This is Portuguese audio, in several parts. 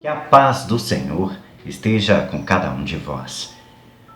Que a paz do Senhor esteja com cada um de vós.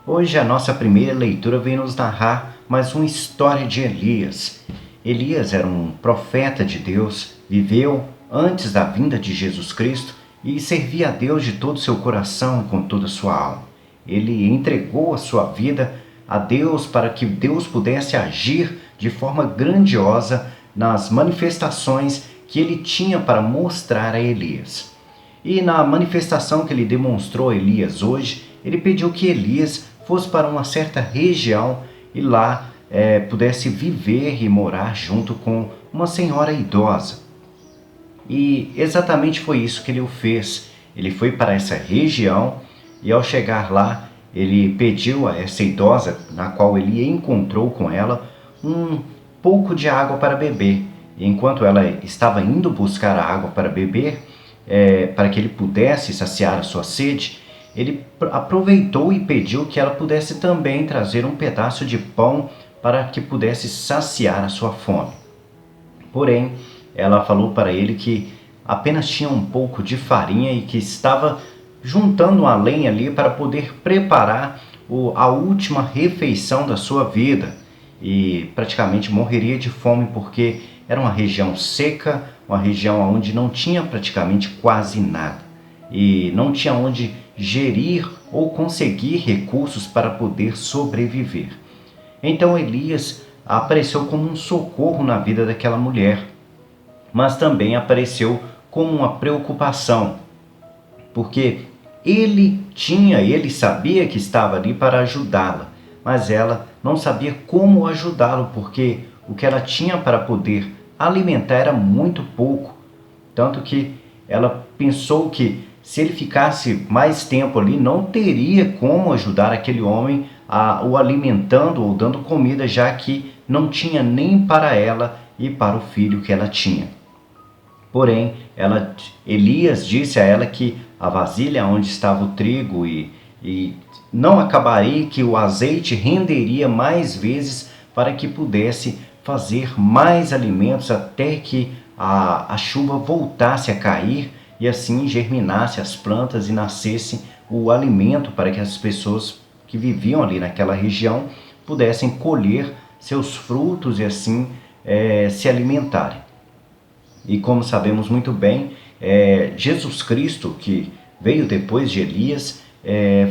Hoje a nossa primeira leitura vem nos narrar mais uma história de Elias. Elias era um profeta de Deus, viveu antes da vinda de Jesus Cristo e servia a Deus de todo o seu coração e com toda a sua alma. Ele entregou a sua vida a Deus para que Deus pudesse agir de forma grandiosa nas manifestações que ele tinha para mostrar a Elias. E na manifestação que ele demonstrou a Elias hoje, ele pediu que Elias fosse para uma certa região e lá pudesse viver e morar junto com uma senhora idosa. E exatamente foi isso que ele fez. Ele foi para essa região e ao chegar lá, ele pediu a essa idosa, na qual ele encontrou com ela, um pouco de água para beber. E enquanto ela estava indo buscar a água para beber, para que ele pudesse saciar a sua sede, ele aproveitou e pediu que ela pudesse também trazer um pedaço de pão para que pudesse saciar a sua fome. Porém, ela falou para ele que apenas tinha um pouco de farinha e que estava juntando a lenha ali para poder preparar a última refeição da sua vida e praticamente morreria de fome porque era uma região seca, uma região onde não tinha praticamente quase nada e não tinha onde gerir ou conseguir recursos para poder sobreviver. Então Elias apareceu como um socorro na vida daquela mulher, mas também apareceu como uma preocupação, porque ele sabia que estava ali para ajudá-la, mas ela não sabia como ajudá-lo, porque o que ela tinha para poder alimentar era muito pouco, tanto que ela pensou que se ele ficasse mais tempo ali, não teria como ajudar aquele homem o alimentando ou dando comida, já que não tinha nem para ela e para o filho que ela tinha. Porém, Elias disse a ela que a vasilha onde estava o trigo e não acabaria, que o azeite renderia mais vezes para que pudesse fazer mais alimentos até que a chuva voltasse a cair e assim germinasse as plantas e nascesse o alimento para que as pessoas que viviam ali naquela região pudessem colher seus frutos e assim se alimentarem. E como sabemos muito bem, Jesus Cristo, que veio depois de Elias,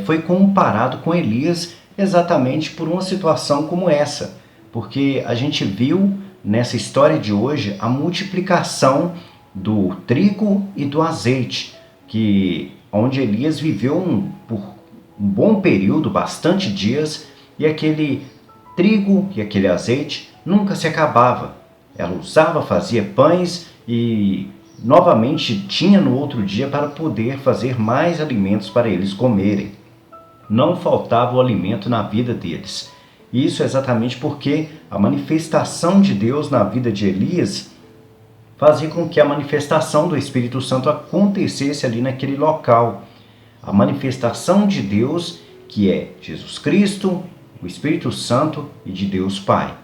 foi comparado com Elias exatamente por uma situação como essa, porque a gente viu nessa história de hoje a multiplicação do trigo e do azeite, onde Elias viveu por um bom período, bastante dias, e aquele trigo e aquele azeite nunca se acabava. Ela usava, fazia pães e novamente tinha no outro dia para poder fazer mais alimentos para eles comerem. Não faltava o alimento na vida deles. Isso exatamente porque a manifestação de Deus na vida de Elias fazia com que a manifestação do Espírito Santo acontecesse ali naquele local. A manifestação de Deus, que é Jesus Cristo, o Espírito Santo e de Deus Pai.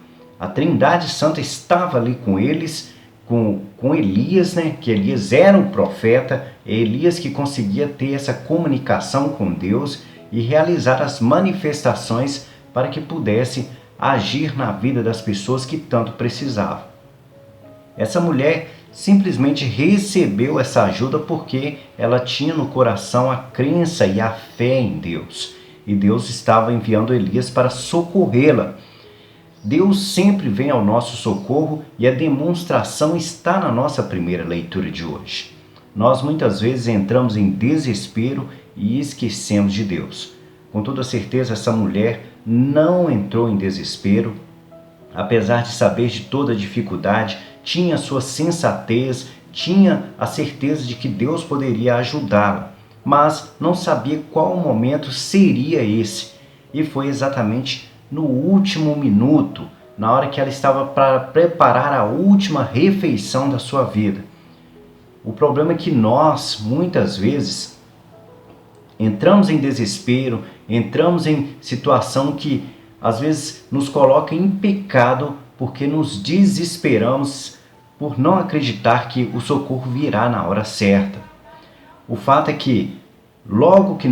A Trindade Santa estava ali com eles, com Elias, que Elias era o profeta, Elias que conseguia ter essa comunicação com Deus e realizar as manifestações para que pudesse agir na vida das pessoas que tanto precisavam. Essa mulher simplesmente recebeu essa ajuda porque ela tinha no coração a crença e a fé em Deus. E Deus estava enviando Elias para socorrê-la. Deus sempre vem ao nosso socorro e a demonstração está na nossa primeira leitura de hoje. Nós muitas vezes entramos em desespero e esquecemos de Deus. Com toda certeza, essa mulher não entrou em desespero, apesar de saber de toda a dificuldade, tinha sua sensatez, tinha a certeza de que Deus poderia ajudá-la, mas não sabia qual momento seria esse. E foi exatamente no último minuto, na hora que ela estava para preparar a última refeição da sua vida. O problema é que nós, muitas vezes, entramos em desespero, entramos em situação que às vezes nos coloca em pecado porque nos desesperamos por não acreditar que o socorro virá na hora certa. O fato é que logo que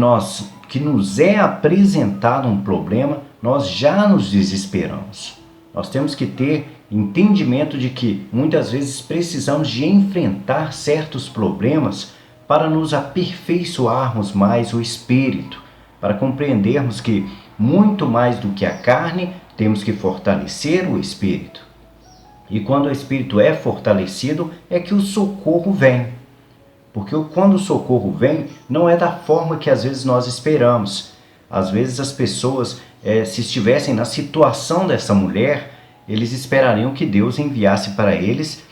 nos é apresentado um problema, nós já nos desesperamos. Nós temos que ter entendimento de que muitas vezes precisamos de enfrentar certos problemas para nos aperfeiçoarmos mais o espírito, para compreendermos que muito mais do que a carne, temos que fortalecer o espírito. E quando o espírito é fortalecido, é que o socorro vem. Porque quando o socorro vem, não é da forma que às vezes nós esperamos. Às vezes as pessoas, se estivessem na situação dessa mulher, eles esperariam que Deus enviasse para eles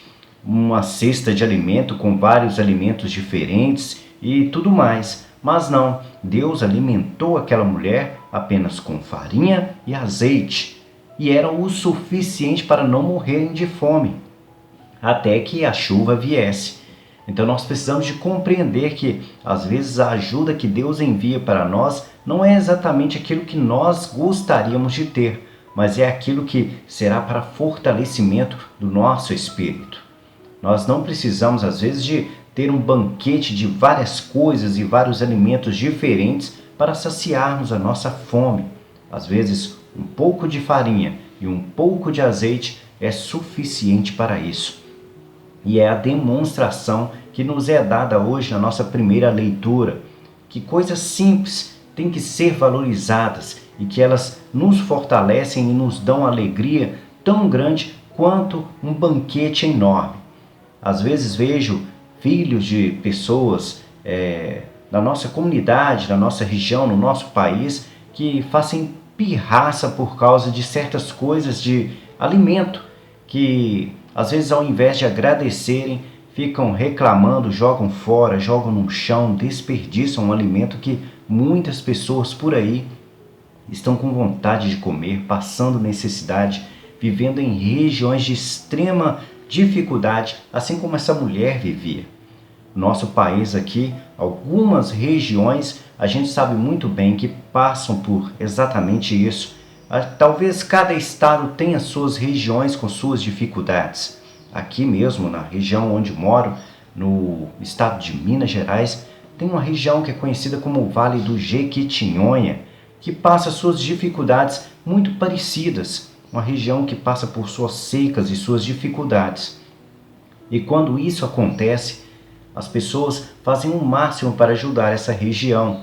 uma cesta de alimento com vários alimentos diferentes e tudo mais. Mas não, Deus alimentou aquela mulher apenas com farinha e azeite, e era o suficiente para não morrerem de fome, até que a chuva viesse. Então nós precisamos de compreender que às vezes a ajuda que Deus envia para nós não é exatamente aquilo que nós gostaríamos de ter, mas é aquilo que será para fortalecimento do nosso espírito. Nós não precisamos às vezes de ter um banquete de várias coisas e vários alimentos diferentes para saciarmos a nossa fome. Às vezes, um pouco de farinha e um pouco de azeite é suficiente para isso. E é a demonstração que nos é dada hoje na nossa primeira leitura, que coisas simples têm que ser valorizadas e que elas nos fortalecem e nos dão alegria tão grande quanto um banquete enorme. Às vezes vejo filhos de pessoas da nossa comunidade, da nossa região, no nosso país, que fazem pirraça por causa de certas coisas de alimento, que às vezes ao invés de agradecerem, ficam reclamando, jogam fora, jogam no chão, desperdiçam um alimento que muitas pessoas por aí estão com vontade de comer, passando necessidade, vivendo em regiões de extrema dificuldade, assim como essa mulher vivia. Nosso país aqui, algumas regiões, a gente sabe muito bem que passam por exatamente isso. Talvez cada estado tenha suas regiões com suas dificuldades. Aqui mesmo, na região onde moro, no estado de Minas Gerais, tem uma região que é conhecida como o Vale do Jequitinhonha, que passa suas dificuldades muito parecidas. Uma região que passa por suas secas e suas dificuldades. E quando isso acontece, as pessoas fazem o máximo para ajudar essa região.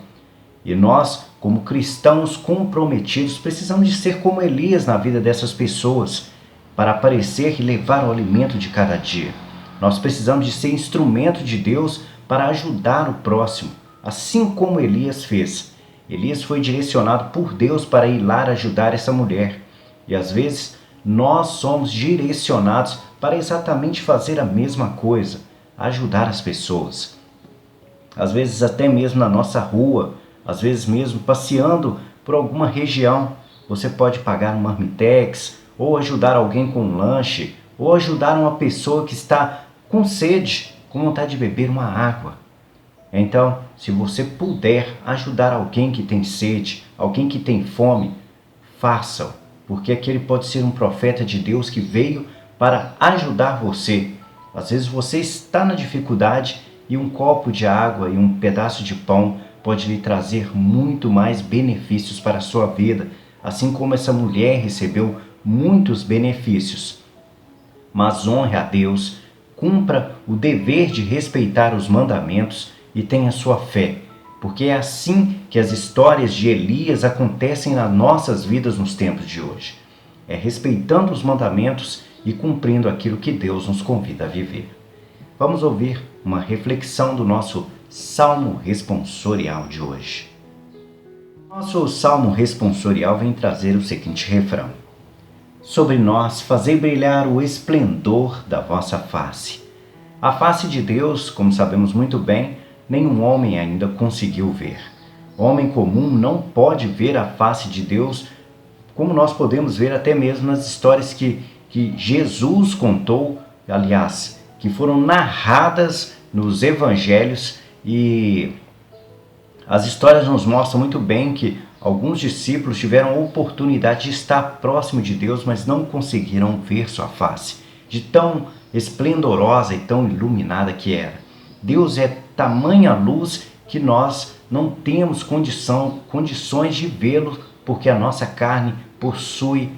E nós, como cristãos comprometidos, precisamos de ser como Elias na vida dessas pessoas, para aparecer e levar o alimento de cada dia. Nós precisamos de ser instrumento de Deus para ajudar o próximo, assim como Elias fez. Elias foi direcionado por Deus para ir lá ajudar essa mulher. E às vezes nós somos direcionados para exatamente fazer a mesma coisa, ajudar as pessoas. Às vezes até mesmo na nossa rua, às vezes mesmo passeando por alguma região, você pode pagar um marmitex, ou ajudar alguém com um lanche, ou ajudar uma pessoa que está com sede, com vontade de beber uma água. Então, se você puder ajudar alguém que tem sede, alguém que tem fome, faça-o, porque aquele pode ser um profeta de Deus que veio para ajudar você. Às vezes você está na dificuldade e um copo de água e um pedaço de pão pode lhe trazer muito mais benefícios para a sua vida, assim como essa mulher recebeu muitos benefícios. Mas honre a Deus, cumpra o dever de respeitar os mandamentos e tenha sua fé, porque é assim que as histórias de Elias acontecem nas nossas vidas nos tempos de hoje. É respeitando os mandamentos e cumprindo aquilo que Deus nos convida a viver. Vamos ouvir uma reflexão do nosso Salmo Responsorial de hoje. Nosso Salmo Responsorial vem trazer o seguinte refrão: sobre nós fazei brilhar o esplendor da vossa face. A face de Deus, como sabemos muito bem, nenhum homem ainda conseguiu ver. O homem comum não pode ver a face de Deus como nós podemos ver até mesmo nas histórias que Jesus contou, aliás, que foram narradas nos evangelhos, e as histórias nos mostram muito bem que alguns discípulos tiveram a oportunidade de estar próximo de Deus, mas não conseguiram ver sua face, de tão esplendorosa e tão iluminada que era. Deus é tamanha luz que nós não temos condições de vê-lo, porque a nossa carne possui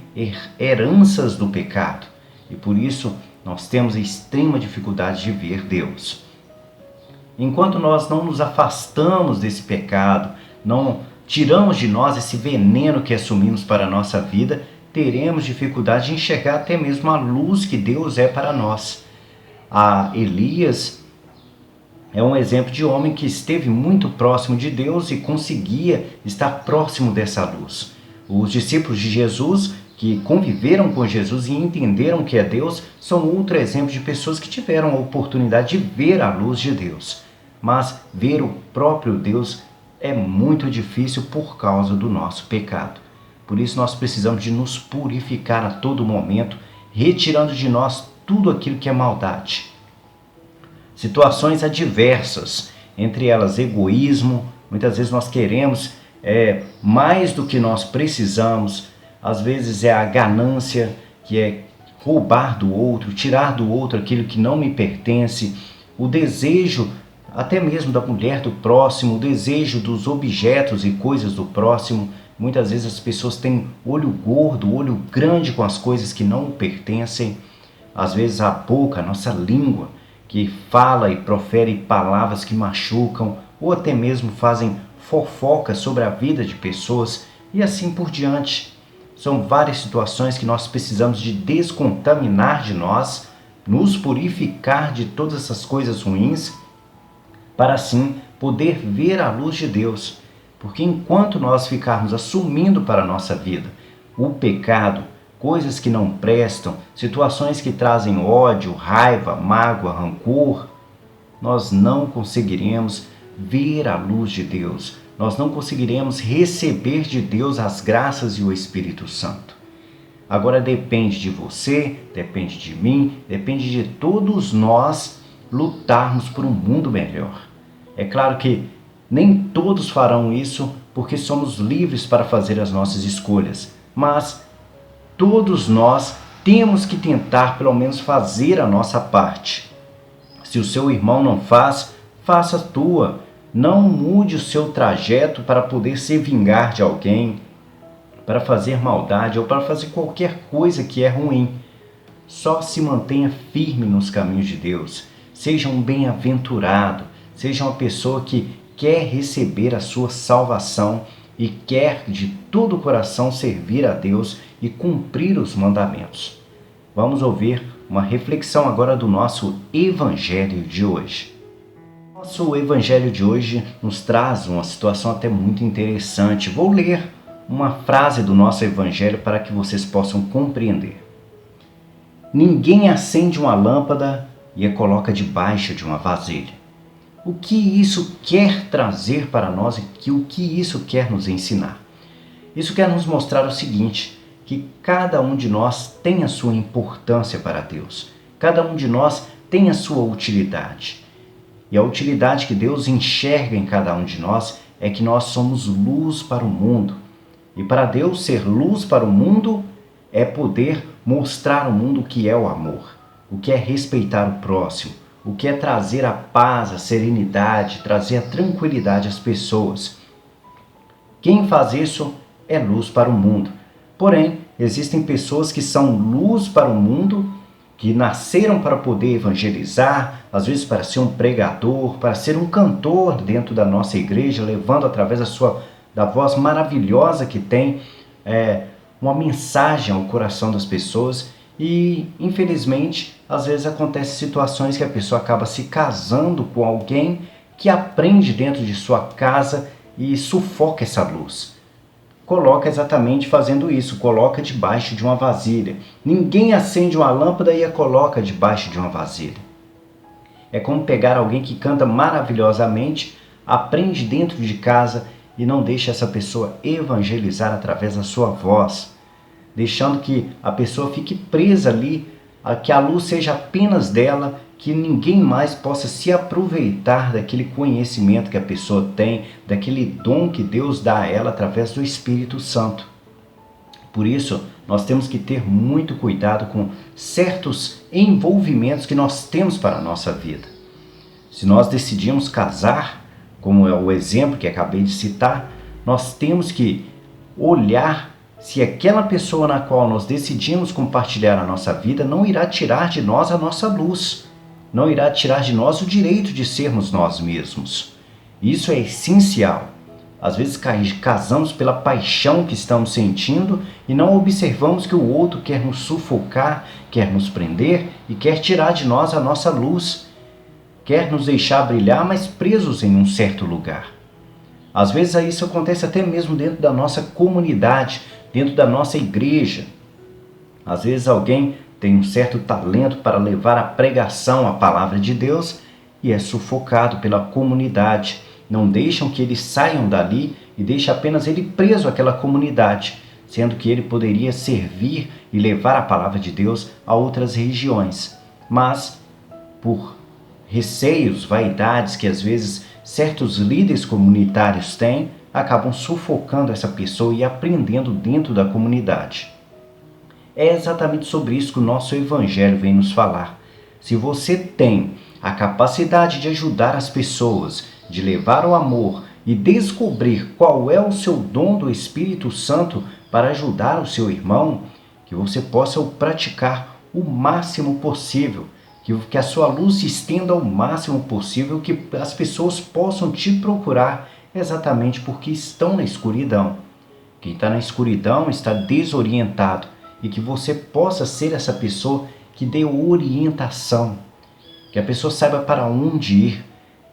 heranças do pecado. E por isso nós temos extrema dificuldade de ver Deus. Enquanto nós não nos afastamos desse pecado, não tiramos de nós esse veneno que assumimos para a nossa vida, teremos dificuldade de enxergar até mesmo a luz que Deus é para nós. Elias é um exemplo de homem que esteve muito próximo de Deus e conseguia estar próximo dessa luz. Os discípulos de Jesus, que conviveram com Jesus e entenderam que é Deus, são outro exemplo de pessoas que tiveram a oportunidade de ver a luz de Deus. Mas ver o próprio Deus é muito difícil por causa do nosso pecado. Por isso nós precisamos de nos purificar a todo momento, retirando de nós tudo aquilo que é maldade. Situações adversas, entre elas egoísmo, muitas vezes nós queremos mais do que nós precisamos, às vezes é a ganância, que é roubar do outro, tirar do outro aquilo que não me pertence, o desejo até mesmo da mulher do próximo, o desejo dos objetos e coisas do próximo. Muitas vezes as pessoas têm olho gordo, olho grande com as coisas que não pertencem. Às vezes a boca, a nossa língua, que fala e profere palavras que machucam, ou até mesmo fazem fofocas sobre a vida de pessoas e assim por diante. São várias situações que nós precisamos de descontaminar de nós, nos purificar de todas essas coisas ruins, para assim poder ver a luz de Deus. Porque enquanto nós ficarmos assumindo para a nossa vida o pecado, coisas que não prestam, situações que trazem ódio, raiva, mágoa, rancor, nós não conseguiremos ver a luz de Deus. Nós não conseguiremos receber de Deus as graças e o Espírito Santo. Agora depende de você, depende de mim, depende de todos nós lutarmos por um mundo melhor. É claro que nem todos farão isso porque somos livres para fazer as nossas escolhas, mas todos nós temos que tentar pelo menos fazer a nossa parte. Se o seu irmão não faz, faça a tua. Não mude o seu trajeto para poder se vingar de alguém, para fazer maldade ou para fazer qualquer coisa que é ruim. Só se mantenha firme nos caminhos de Deus. Seja um bem-aventurado, seja uma pessoa que quer receber a sua salvação e quer de todo o coração servir a Deus e cumprir os mandamentos. Vamos ouvir uma reflexão agora do nosso Evangelho de hoje. Nosso Evangelho de hoje nos traz uma situação até muito interessante. Vou ler uma frase do nosso Evangelho para que vocês possam compreender. Ninguém acende uma lâmpada e a coloca debaixo de uma vasilha. O que isso quer trazer para nós e o que isso quer nos ensinar? Isso quer nos mostrar o seguinte, que cada um de nós tem a sua importância para Deus. Cada um de nós tem a sua utilidade. E a utilidade que Deus enxerga em cada um de nós é que nós somos luz para o mundo. E para Deus ser luz para o mundo é poder mostrar ao mundo o que é o amor, o que é respeitar o próximo, o que é trazer a paz, a serenidade, trazer a tranquilidade às pessoas. Quem faz isso é luz para o mundo. Porém, existem pessoas que são luz para o mundo, que nasceram para poder evangelizar, às vezes para ser um pregador, para ser um cantor dentro da nossa igreja, levando através da voz maravilhosa que tem uma mensagem ao coração das pessoas. E, infelizmente, às vezes acontecem situações que a pessoa acaba se casando com alguém que aprende dentro de sua casa e sufoca essa luz. Coloca exatamente fazendo isso, coloca debaixo de uma vasilha. Ninguém acende uma lâmpada e a coloca debaixo de uma vasilha. É como pegar alguém que canta maravilhosamente, aprende dentro de casa e não deixa essa pessoa evangelizar através da sua voz, deixando que a pessoa fique presa ali, que a luz seja apenas dela, que ninguém mais possa se aproveitar daquele conhecimento que a pessoa tem, daquele dom que Deus dá a ela através do Espírito Santo. Por isso, nós temos que ter muito cuidado com certos envolvimentos que nós temos para a nossa vida. Se nós decidimos casar, como é o exemplo que acabei de citar, nós temos que olhar se aquela pessoa na qual nós decidimos compartilhar a nossa vida não irá tirar de nós a nossa luz, não irá tirar de nós o direito de sermos nós mesmos. Isso é essencial. Às vezes casamos pela paixão que estamos sentindo e não observamos que o outro quer nos sufocar, quer nos prender e quer tirar de nós a nossa luz, quer nos deixar brilhar, mas presos em um certo lugar. Às vezes isso acontece até mesmo dentro da nossa comunidade, dentro da nossa igreja. Às vezes alguém tem um certo talento para levar a pregação, a palavra de Deus, e é sufocado pela comunidade. Não deixam que eles saiam dali e deixam apenas ele preso àquela comunidade, sendo que ele poderia servir e levar a palavra de Deus a outras regiões. Mas, por receios, vaidades que às vezes certos líderes comunitários têm, acabam sufocando essa pessoa e aprendendo dentro da comunidade. É exatamente sobre isso que o nosso Evangelho vem nos falar. Se você tem a capacidade de ajudar as pessoas, de levar o amor e descobrir qual é o seu dom do Espírito Santo para ajudar o seu irmão, que você possa o praticar o máximo possível, que a sua luz se estenda ao máximo possível, que as pessoas possam te procurar exatamente porque estão na escuridão. Quem está na escuridão está desorientado e que você possa ser essa pessoa que dê orientação, que a pessoa saiba para onde ir,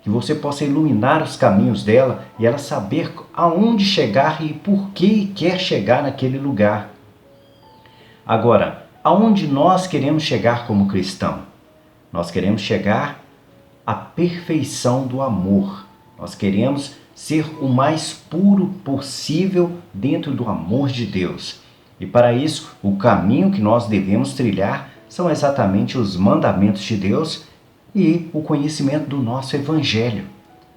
que você possa iluminar os caminhos dela e ela saber aonde chegar e por que quer chegar naquele lugar. Agora, aonde nós queremos chegar como cristão? Nós queremos chegar à perfeição do amor. Nós queremos ser o mais puro possível dentro do amor de Deus. E para isso, o caminho que nós devemos trilhar são exatamente os mandamentos de Deus e o conhecimento do nosso Evangelho.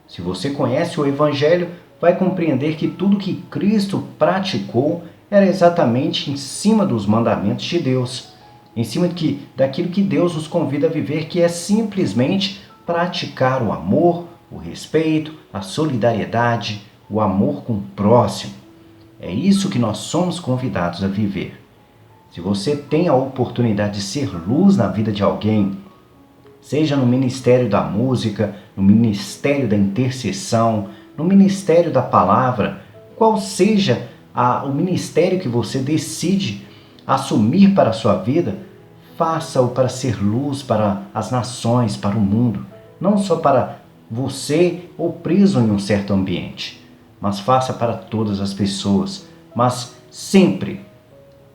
Se você conhece o Evangelho, vai compreender que tudo que Cristo praticou era exatamente em cima dos mandamentos de Deus, em cima daquilo que Deus nos convida a viver, que é simplesmente praticar o amor, o respeito, a solidariedade, o amor com o próximo. É isso que nós somos convidados a viver. Se você tem a oportunidade de ser luz na vida de alguém, seja no ministério da música, no ministério da intercessão, no ministério da palavra, qual seja o ministério que você decide assumir para a sua vida, faça-o para ser luz para as nações, para o mundo, não só para você ou preso em um certo ambiente, mas faça para todas as pessoas. Mas sempre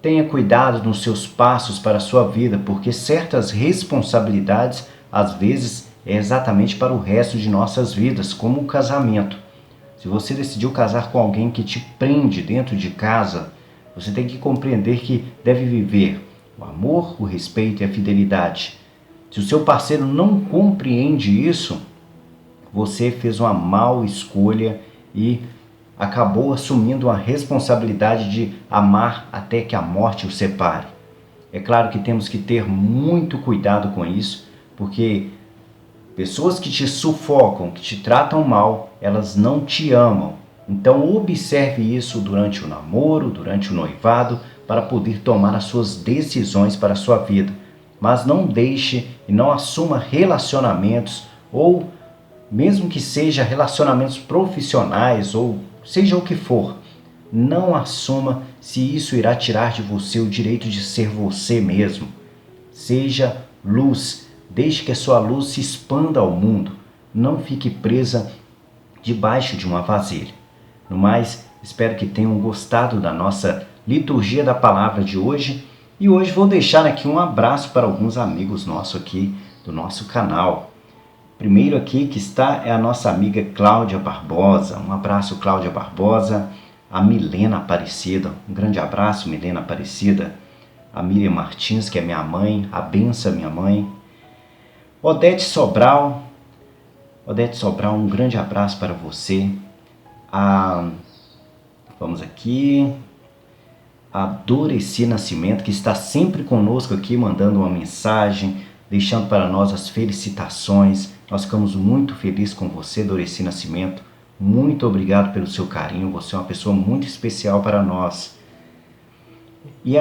tenha cuidado nos seus passos para a sua vida, porque certas responsabilidades, às vezes, é exatamente para o resto de nossas vidas, como o casamento. Se você decidiu casar com alguém que te prende dentro de casa, você tem que compreender que deve viver o amor, o respeito e a fidelidade. Se o seu parceiro não compreende isso, você fez uma mal escolha e acabou assumindo a responsabilidade de amar até que a morte o separe. É claro que temos que ter muito cuidado com isso, porque pessoas que te sufocam, que te tratam mal, elas não te amam. Então observe isso durante o namoro, durante o noivado, para poder tomar as suas decisões para a sua vida. Mas não deixe e não assuma relacionamentos, ou mesmo que seja relacionamentos profissionais, ou seja o que for, não assuma se isso irá tirar de você o direito de ser você mesmo. Seja luz, deixe que a sua luz se expanda ao mundo. Não fique presa debaixo de uma vasilha. No mais, espero que tenham gostado da nossa liturgia da palavra de hoje. E hoje vou deixar aqui um abraço para alguns amigos nossos aqui do nosso canal. Primeiro aqui que está é a nossa amiga Cláudia Barbosa. Um abraço, Cláudia Barbosa. A Milena Aparecida. Um grande abraço, Milena Aparecida. A Miriam Martins, que é minha mãe. A Benção, minha mãe. Odete Sobral. Odete Sobral, um grande abraço para você. Vamos aqui. A Doreci Nascimento, que está sempre conosco aqui, mandando uma mensagem, deixando para nós as felicitações. Nós ficamos muito felizes com você, Doreci Nascimento. Muito obrigado pelo seu carinho. Você é uma pessoa muito especial para nós. E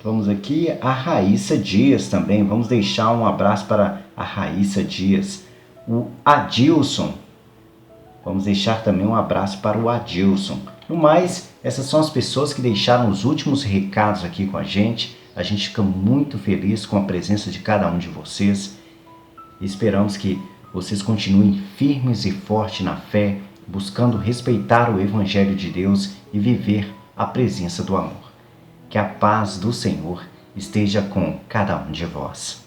vamos aqui, a Raíssa Dias também. Vamos deixar um abraço para a Raíssa Dias. O Adilson. Vamos deixar também um abraço para o Adilson. No mais, essas são as pessoas que deixaram os últimos recados aqui com a gente. A gente fica muito feliz com a presença de cada um de vocês. Esperamos que vocês continuem firmes e fortes na fé, buscando respeitar o Evangelho de Deus e viver a presença do amor. Que a paz do Senhor esteja com cada um de vós.